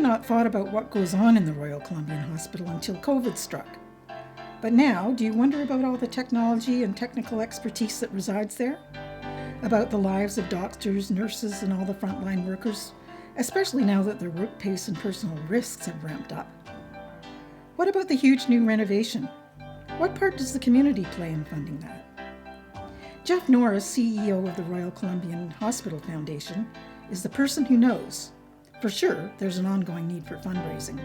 really not thought about what goes on in the Royal Columbian Hospital until COVID struck. But now, do you wonder about all the technology and technical expertise that resides there? About the lives of doctors, nurses, and all the frontline workers, especially now that their work pace and personal risks have ramped up? What about the huge new renovation? What part does the community play in funding that? Jeff Norris, CEO of the Royal Columbian Hospital Foundation, is the person who knows. For sure, there's an ongoing need for fundraising.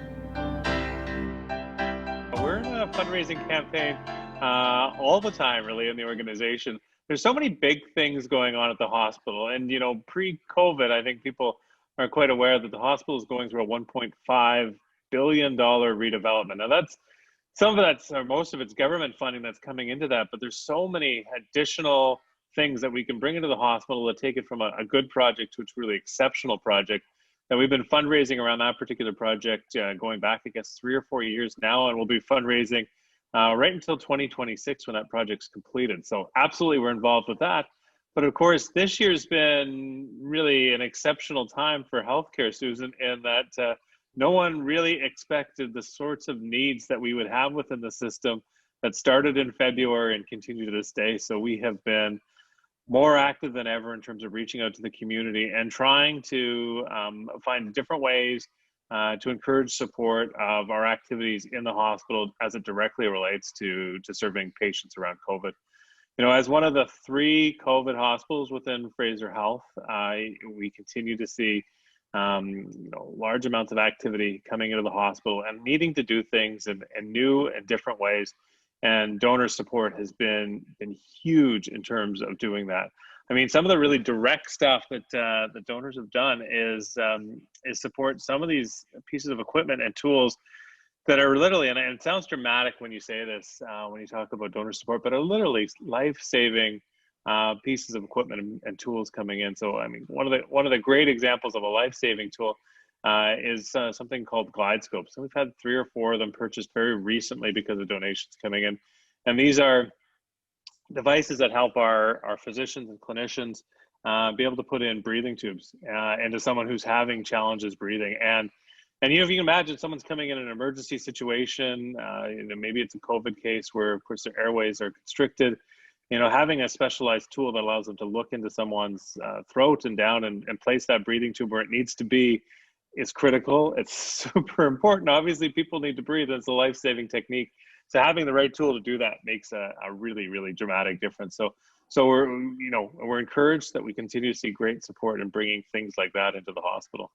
We're in a fundraising campaign all the time, really, in the organization. There's so many big things going on at the hospital. And, pre-COVID, I think people are quite aware that the hospital is going through a $1.5 billion redevelopment. Now, most of it's government funding that's coming into that, but there's so many additional things that we can bring into the hospital to take it from a good project to a really exceptional project. And we've been fundraising around that particular project going back, I guess, 3 or 4 years now, and we'll be fundraising right until 2026 when that project's completed. So absolutely, we're involved with that. But of course, this year's been really an exceptional time for healthcare, Susan, in that no one really expected the sorts of needs that we would have within the system that started in February and continue to this day. So we have been more active than ever in terms of reaching out to the community and trying to find different ways to encourage support of our activities in the hospital as it directly relates to serving patients around COVID. As one of the 3 COVID hospitals within Fraser Health, we continue to see large amounts of activity coming into the hospital and needing to do things in new and different ways. And donor support has been huge in terms of doing that. I mean, some of the really direct stuff that the donors have done is support some of these pieces of equipment and tools that are literally, and it sounds dramatic when you say this, when you talk about donor support, but are literally life-saving pieces of equipment and tools coming in. So, I mean, one of the great examples of a life-saving tool is something called glide scopes. So we've had 3 or 4 of them purchased very recently because of donations coming in. And these are devices that help our physicians and clinicians be able to put in breathing tubes into someone who's having challenges breathing. And if you can imagine someone's coming in an emergency situation, maybe it's a COVID case where, of course, their airways are constricted. Having a specialized tool that allows them to look into someone's throat and down and place that breathing tube where it needs to be is critical. It's super important. Obviously, people need to breathe. It's a life-saving technique. So having the right tool to do that makes a really, really dramatic difference. So we're encouraged that we continue to see great support in bringing things like that into the hospital.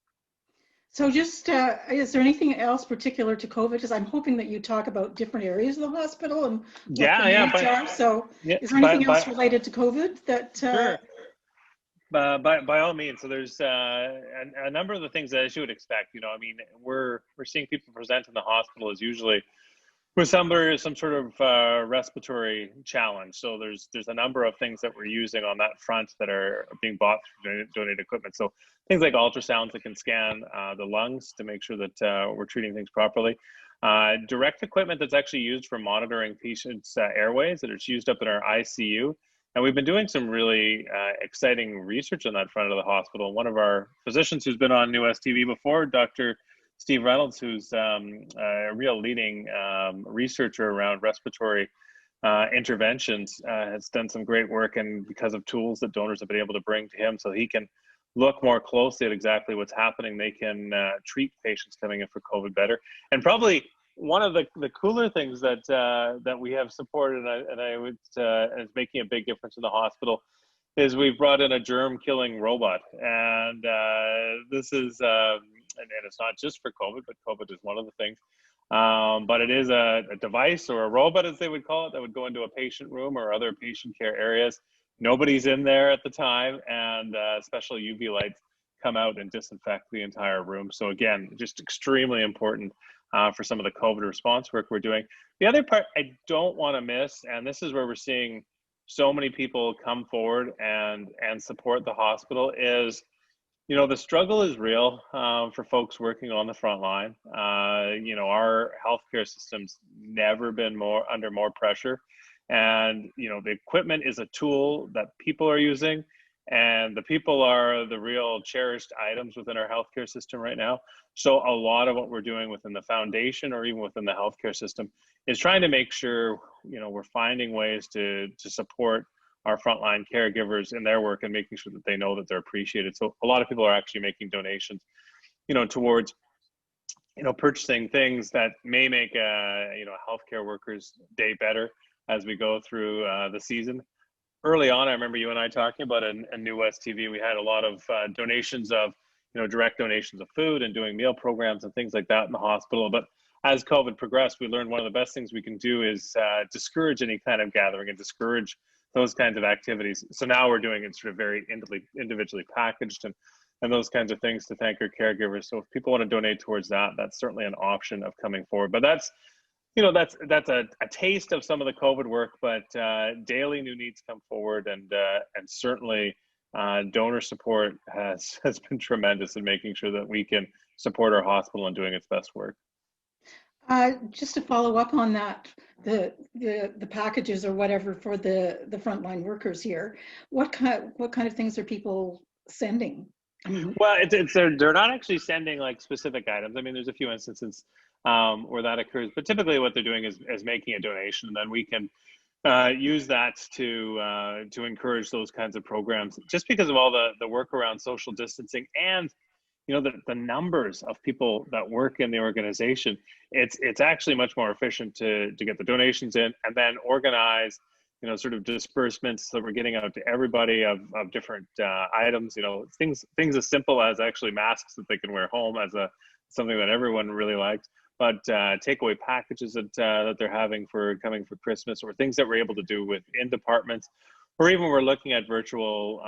So just, is there anything else particular to COVID? Because I'm hoping that you talk about different areas of the hospital and what the needs are. So is there anything else related to COVID that? Sure. By all means. So there's a number of the things that, as you would expect, we're seeing people present in the hospital as usually with some sort of respiratory challenge. So there's a number of things that we're using on that front that are being bought through donated equipment. So things like ultrasounds that can scan the lungs to make sure that we're treating things properly. Direct equipment that's actually used for monitoring patients' airways that is used up in our ICU. And we've been doing some really exciting research on that front of the hospital. One of our physicians who's been on NewWestTV before, Dr. Steve Reynolds, who's a real leading researcher around respiratory interventions, has done some great work, and because of tools that donors have been able to bring to him so he can look more closely at exactly what's happening, they can treat patients coming in for COVID better. And probably one of the cooler things that we have supported, and I would is making a big difference in the hospital, is we've brought in a germ-killing robot. And this is, and it's not just for COVID, but COVID is one of the things. But it is a device or a robot, as they would call it, that would go into a patient room or other patient care areas. Nobody's in there at the time, and special UV lights come out and disinfect the entire room. So again, just extremely important for some of the COVID response work we're doing. The other part I don't want to miss, and this is where we're seeing so many people come forward and support the hospital, is the struggle is real for folks working on the front line. Our healthcare system's never been under more pressure. And, the equipment is a tool that people are using. And the people are the real cherished items within our healthcare system right now. So a lot of what we're doing within the foundation or even within the healthcare system is trying to make sure, we're finding ways to support our frontline caregivers in their work and making sure that they know that they're appreciated. So a lot of people are actually making donations, towards, purchasing things that may make a healthcare worker's day better as we go through the season. Early on, I remember you and I talking about in NewWestTV, we had a lot of donations of, direct donations of food and doing meal programs and things like that in the hospital. But as COVID progressed, we learned one of the best things we can do is discourage any kind of gathering and discourage those kinds of activities. So now we're doing it sort of very individually packaged and those kinds of things to thank our caregivers. So if people want to donate towards that, that's certainly an option of coming forward. But that's a taste of some of the COVID work, but daily new needs come forward, and certainly donor support has been tremendous in making sure that we can support our hospital and doing its best work. Just to follow up on that, the packages or whatever for the frontline workers here, what kind of things are people sending? Well, they're not actually sending like specific items. I mean, there's a few instances where that occurs, but typically what they're doing is making a donation, and then we can use that to encourage those kinds of programs. Just because of all the work around social distancing and the numbers of people that work in the organization, it's actually much more efficient to get the donations in and then organize sort of disbursements so we're getting out to everybody of different items, things as simple as actually masks that they can wear home as something that everyone really likes, but takeaway packages that they're having coming for Christmas, or things that we're able to do within departments, or even we're looking at virtual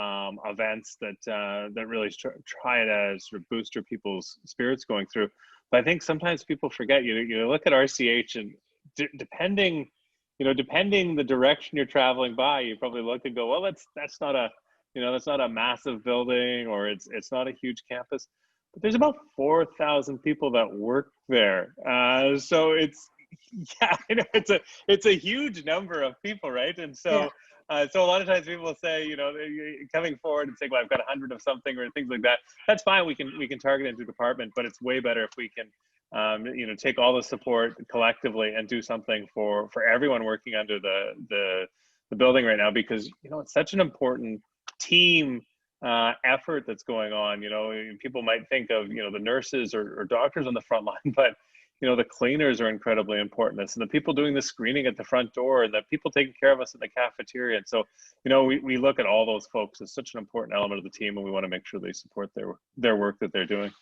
events that really try to sort of boost people's spirits going through. But I think sometimes people forget, you look at RCH and depending the direction you're traveling by, you probably look and go, well, that's not a massive building, or it's not a huge campus, but there's about 4,000 people that work there. So it's a huge number of people, right? And so so a lot of times people will say, coming forward and saying, well, I've got 100 of something or things like that. That's fine. We can target into the department, but it's way better if we can take all the support collectively and do something for everyone working under the building right now, because it's such an important team effort that's going on. People might think of the nurses or doctors on the front line, but the cleaners are incredibly important. And the people doing the screening at the front door, and the people taking care of us in the cafeteria. And so we look at all those folks as such an important element of the team, and we want to make sure they support their work that they're doing.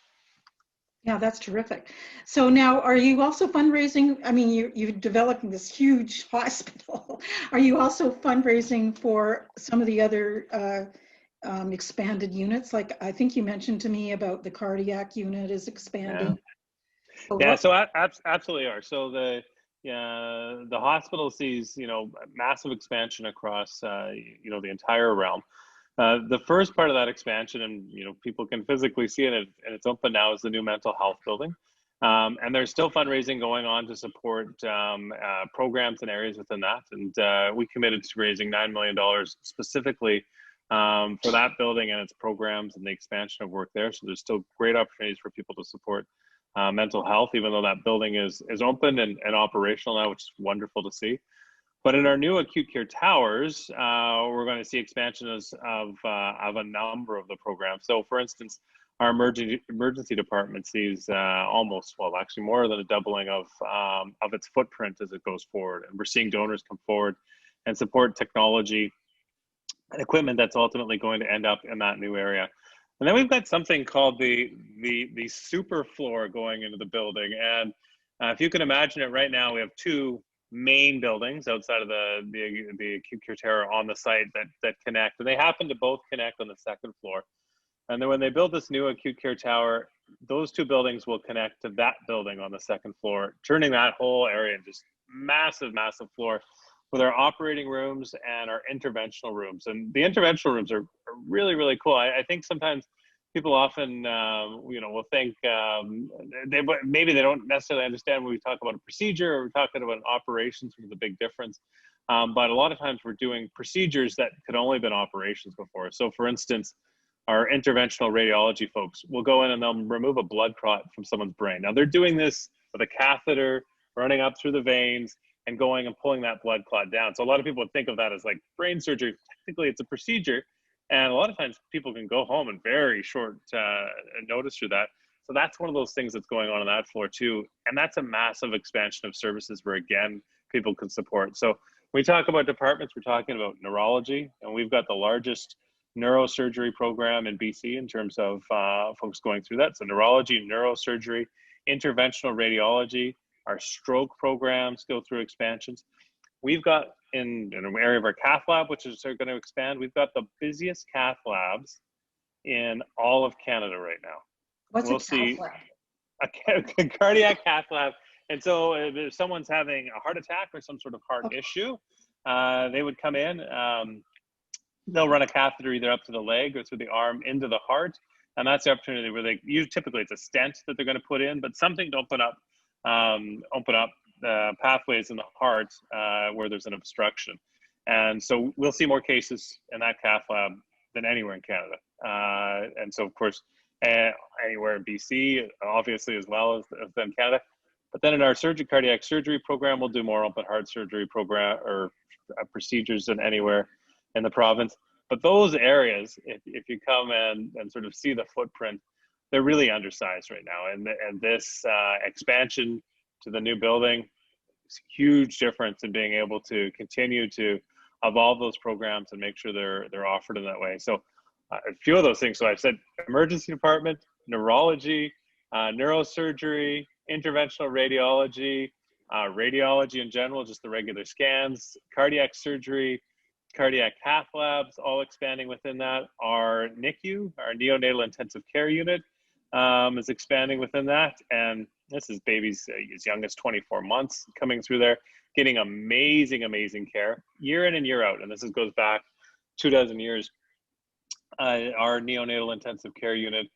Yeah, that's terrific. So now, are you also fundraising? I mean, you're developing this huge hospital. Are you also fundraising for some of the other expanded units? Like, I think you mentioned to me about the cardiac unit is expanding. Yeah, so absolutely are. So the hospital sees massive expansion across the entire realm. The first part of that expansion, and people can physically see it, and it's open now, is the new mental health building. And there's still fundraising going on to support programs and areas within that. And we committed to raising $9 million specifically for that building and its programs and the expansion of work there. So there's still great opportunities for people to support mental health, even though that building is open and operational now, which is wonderful to see. But in our new acute care towers, we're going to see expansions of a number of the programs. So, for instance, our emergency department sees actually more than a doubling of its footprint as it goes forward. And we're seeing donors come forward and support technology and equipment that's ultimately going to end up in that new area. And then we've got something called the super floor going into the building. And if you can imagine it, right now we have two main buildings outside of the acute care tower on the site that connect, and they happen to both connect on the second floor. And then when they build this new acute care tower, those two buildings will connect to that building on the second floor, turning that whole area into just massive floor with our operating rooms and our interventional rooms. And the interventional rooms are really, really cool. I think sometimes people often, will think maybe they don't necessarily understand when we talk about a procedure or we're talking about an operation, sort of the big difference. But a lot of times we're doing procedures that could only have been operations before. So for instance, our interventional radiology folks will go in and they'll remove a blood clot from someone's brain. Now they're doing this with a catheter running up through the veins and going and pulling that blood clot down. So a lot of people would think of that as like brain surgery. Technically it's a procedure. And a lot of times people can go home in very short notice through that. So that's one of those things that's going on that floor too. And that's a massive expansion of services where, again, people can support. So when we talk about departments, we're talking about neurology, and we've got the largest neurosurgery program in BC in terms of folks going through that. So neurology, neurosurgery, interventional radiology, our stroke programs go through expansions. We've got in an area of our cath lab, which is going to expand, we've got the busiest cath labs in all of Canada right now. What's a cath lab? A cardiac cath lab. And so if someone's having a heart attack or some sort of heart issue, they would come in, they'll run a catheter either up to the leg or through the arm into the heart. And that's the opportunity where typically it's a stent that they're going to put in, but something to open up pathways in the heart where there's an obstruction. And so we'll see more cases in that cath lab than anywhere in Canada. And so, of course, anywhere in BC, obviously, as well as in Canada. But then in our cardiac surgery program, we'll do more open heart surgery program or procedures than anywhere in the province. But those areas, if you come and sort of see the footprint, they're really undersized right now. And this expansion to the new building is a huge difference in being able to continue to evolve those programs and make sure they're offered in that way. So a few of those things. So I've said emergency department, neurology, neurosurgery, interventional radiology, radiology in general, just the regular scans, cardiac surgery, cardiac cath labs, all expanding within that. Our NICU, our neonatal intensive care unit, is expanding within that. And this is babies as young as 24 months coming through there, getting amazing, amazing care year in and year out. And this goes back 24 years. Our neonatal intensive care unit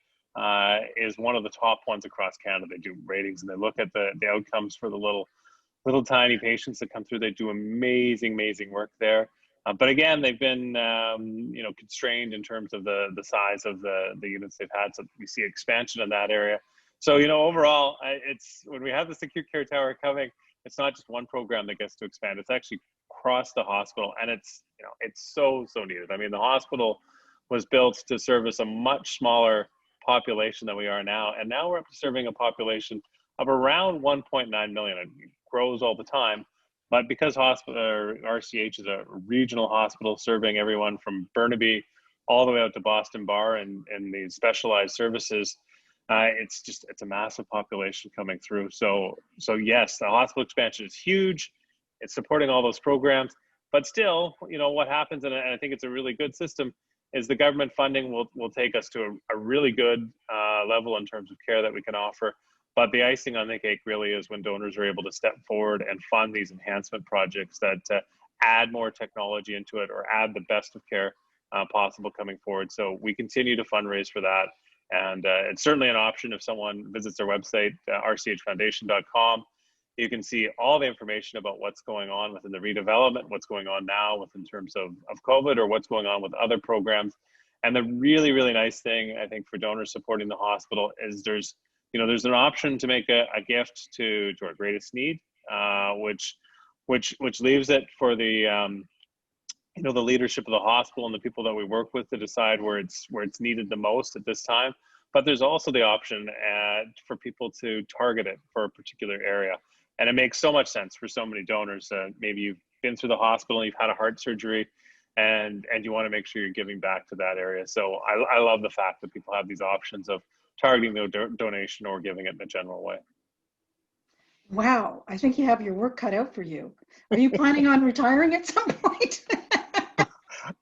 is one of the top ones across Canada. They do ratings and they look at the outcomes for the little tiny patients that come through. They do amazing, amazing work there. But again, they've been constrained in terms of the size of the units they've had. So we see expansion in that area. So overall, it's when we have this acute care tower coming, it's not just one program that gets to expand. It's actually across the hospital, and it's so needed. I mean, the hospital was built to service a much smaller population than we are now, and now we're up to serving a population of around 1.9 million. It grows all the time. But because RCH is a regional hospital serving everyone from Burnaby all the way out to Boston Bar and the specialized services, it's a massive population coming through. So yes, the hospital expansion is huge. It's supporting all those programs, but still, what happens, and I think it's a really good system, is the government funding will take us to a really good level in terms of care that we can offer. But the icing on the cake really is when donors are able to step forward and fund these enhancement projects that add more technology into it or add the best of care possible coming forward. So we continue to fundraise for that. And it's certainly an option if someone visits our website, rchfoundation.com. You can see all the information about what's going on within the redevelopment, what's going on now in terms of COVID, or what's going on with other programs. And the really, really nice thing, I think, for donors supporting the hospital is there's an option to make a gift to our greatest need, which leaves it for the the leadership of the hospital and the people that we work with to decide where it's needed the most at this time. But there's also the option for people to target it for a particular area, and it makes so much sense for so many donors. Maybe you've been through the hospital and you've had a heart surgery, and you want to make sure you're giving back to that area. So I love the fact that people have these options of targeting the donation or giving it in a general way. Wow, I think you have your work cut out for you. Are you planning on retiring at some point?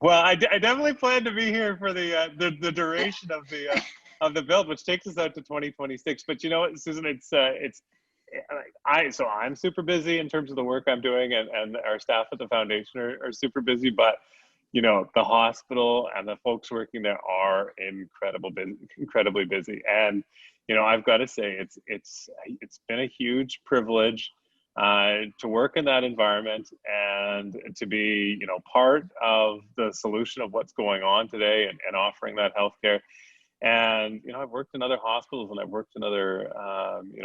Well, I definitely plan to be here for the duration of the build, which takes us out to 2026. But you know what, Susan, I'm super busy in terms of the work I'm doing, and our staff at the foundation are super busy. But the hospital and the folks working there are incredibly busy. And, I've got to say, it's been a huge privilege to work in that environment and to be, part of the solution of what's going on today and offering that healthcare. And, I've worked in other hospitals and I've worked in other,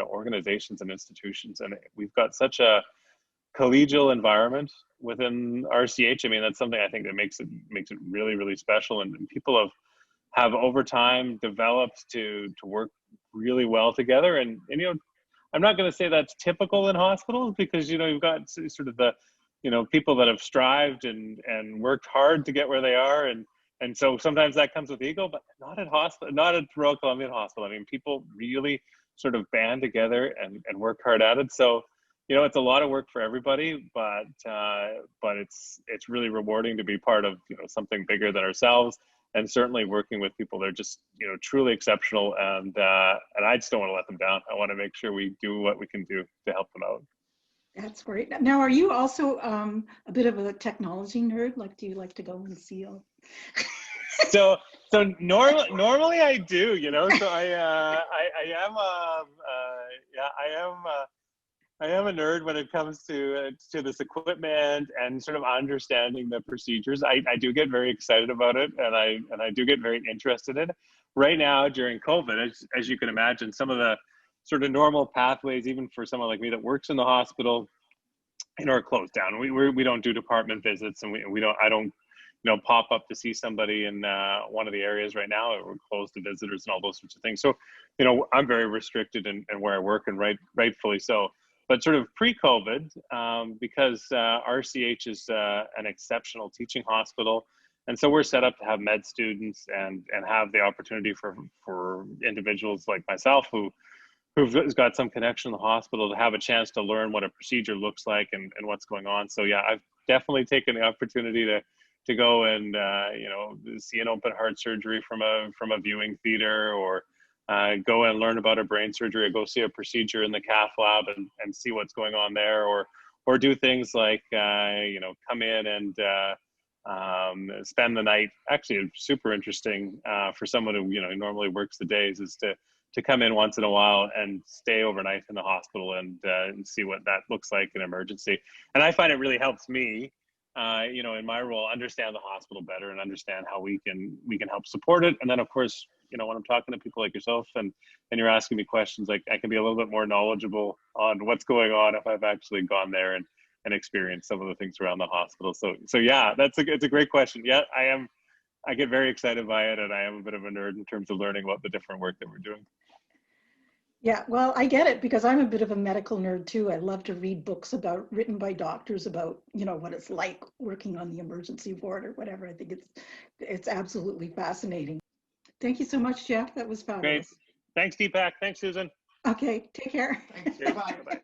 organizations and institutions, and we've got such a collegial environment within RCH. I mean, that's something I think that makes it really, really special. And people have over time developed to work really well together. And I'm not going to say that's typical in hospitals, because, you've got sort of the, people that have strived and worked hard to get where they are. And so sometimes that comes with ego, but not at Royal Columbian Hospital. I mean, people really sort of band together and work hard at it. So, it's a lot of work for everybody, but it's really rewarding to be part of, something bigger than ourselves, and certainly working with people that are just, truly exceptional. And I just don't want to let them down. I want to make sure we do what we can do to help them out. That's great. Now, are you also a bit of a technology nerd? Like, do you like to go and see all? So normally I do, So I am a nerd when it comes to this equipment and sort of understanding the procedures. I do get very excited about it, and I do get very interested in it. Right now during COVID, as you can imagine, some of the sort of normal pathways, even for someone like me that works in the hospital, are closed down. We don't do department visits, and I don't pop up to see somebody in one of the areas right now. We're closed to visitors and all those sorts of things. So, I'm very restricted in where I work, and rightfully so. But sort of pre-COVID, because RCH is an exceptional teaching hospital, and so we're set up to have med students and have the opportunity for individuals like myself who've got some connection to the hospital to have a chance to learn what a procedure looks like and what's going on. So yeah, I've definitely taken the opportunity to go and see an open heart surgery from a viewing theater, or go and learn about a brain surgery, or go see a procedure in the cath lab and see what's going on there, or do things like come in and spend the night. Actually, super interesting for someone who normally works the days, is to come in once in a while and stay overnight in the hospital and see what that looks like in emergency. And I find it really helps me, in my role, understand the hospital better and understand how we can help support it. And then, of course, when I'm talking to people like yourself and you're asking me questions, like, I can be a little bit more knowledgeable on what's going on if I've actually gone there and experienced some of the things around the hospital. So yeah, it's a great question. Yeah, I get very excited by it, and I am a bit of a nerd in terms of learning about the different work that we're doing. Yeah, well, I get it, because I'm a bit of a medical nerd too. I love to read books written by doctors about, what it's like working on the emergency ward or whatever. I think it's absolutely fascinating. Thank you so much, Jeff. That was fabulous. Great. Thanks, Deepak. Thanks, Susan. Okay, take care. Thanks. Bye-bye.